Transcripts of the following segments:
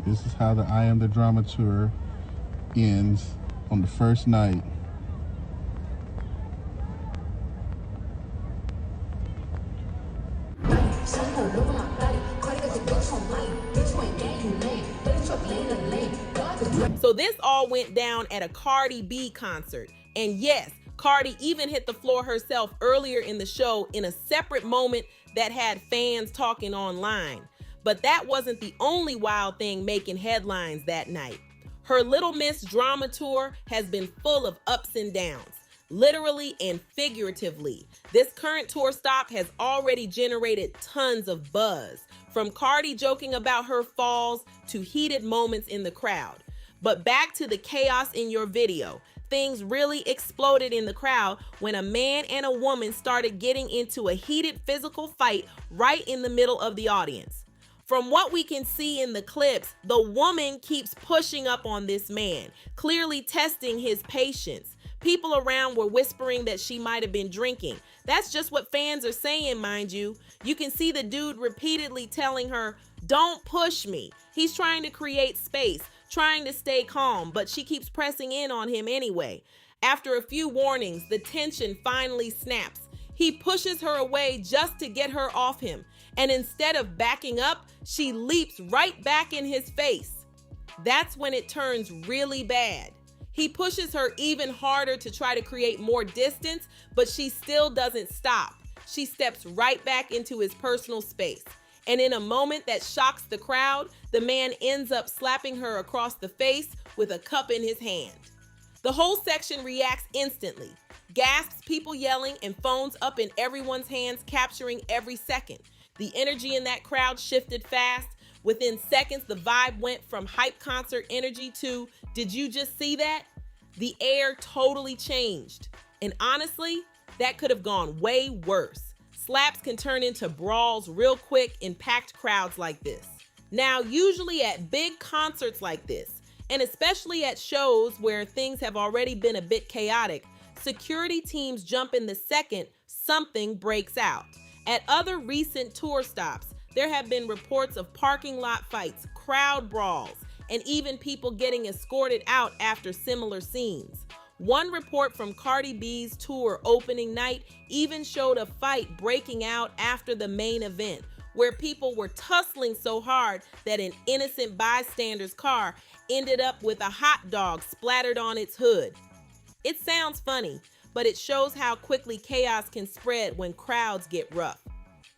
This is how the I Am the Drama tour ends on the first night. So this all went down at a Cardi B concert. And yes, Cardi even hit the floor herself earlier in the show in a separate moment that had fans talking online. But that wasn't the only wild thing making headlines that night. Her Little Miss Drama Tour has been full of ups and downs, literally and figuratively. This current tour stop has already generated tons of buzz, from Cardi joking about her falls to heated moments in the crowd. But back to the chaos in your video. Things really exploded in the crowd when a man and a woman started getting into a heated physical fight right in the middle of the audience. From what we can see in the clips, the woman keeps pushing up on this man, clearly testing his patience. People around were whispering that she might have been drinking. That's just what fans are saying, mind you. You can see the dude repeatedly telling her, "Don't push me." He's trying to create space, trying to stay calm, but she keeps pressing in on him anyway. After a few warnings, the tension finally snaps. He pushes her away just to get her off him, and instead of backing up, she leaps right back in his face. That's when it turns really bad. He pushes her even harder to try to create more distance, but she still doesn't stop. She steps right back into his personal space. And in a moment that shocks the crowd, the man ends up slapping her across the face with a cup in his hand. The whole section reacts instantly. Gasps, people yelling, and phones up in everyone's hands, capturing every second. The energy in that crowd shifted fast. Within seconds, the vibe went from hype concert energy to, "Did you just see that?" The air totally changed. And honestly, that could have gone way worse. Slaps can turn into brawls real quick in packed crowds like this. Now, usually at big concerts like this, and especially at shows where things have already been a bit chaotic, security teams jump in the second something breaks out. At other recent tour stops, there have been reports of parking lot fights, crowd brawls, and even people getting escorted out after similar scenes. One report from Cardi B's tour opening night even showed a fight breaking out after the main event, where people were tussling so hard that an innocent bystander's car ended up with a hot dog splattered on its hood. It sounds funny, but it shows how quickly chaos can spread when crowds get rough.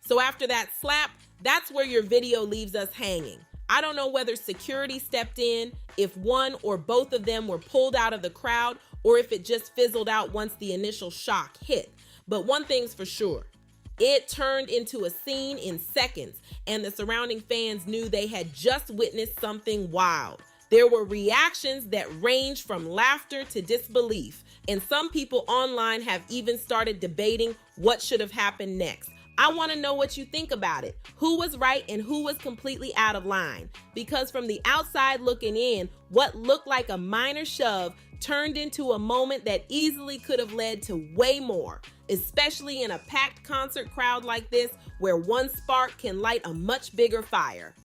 So after that slap, that's where your video leaves us hanging. I don't know whether security stepped in, if one or both of them were pulled out of the crowd, or if it just fizzled out once the initial shock hit. But one thing's for sure, it turned into a scene in seconds, and the surrounding fans knew they had just witnessed something wild. There were reactions that ranged from laughter to disbelief, and some people online have even started debating what should have happened next. I want to know what you think about it. Who was right and who was completely out of line? Because from the outside looking in, what looked like a minor shove turned into a moment that easily could have led to way more, especially in a packed concert crowd like this, where one spark can light a much bigger fire.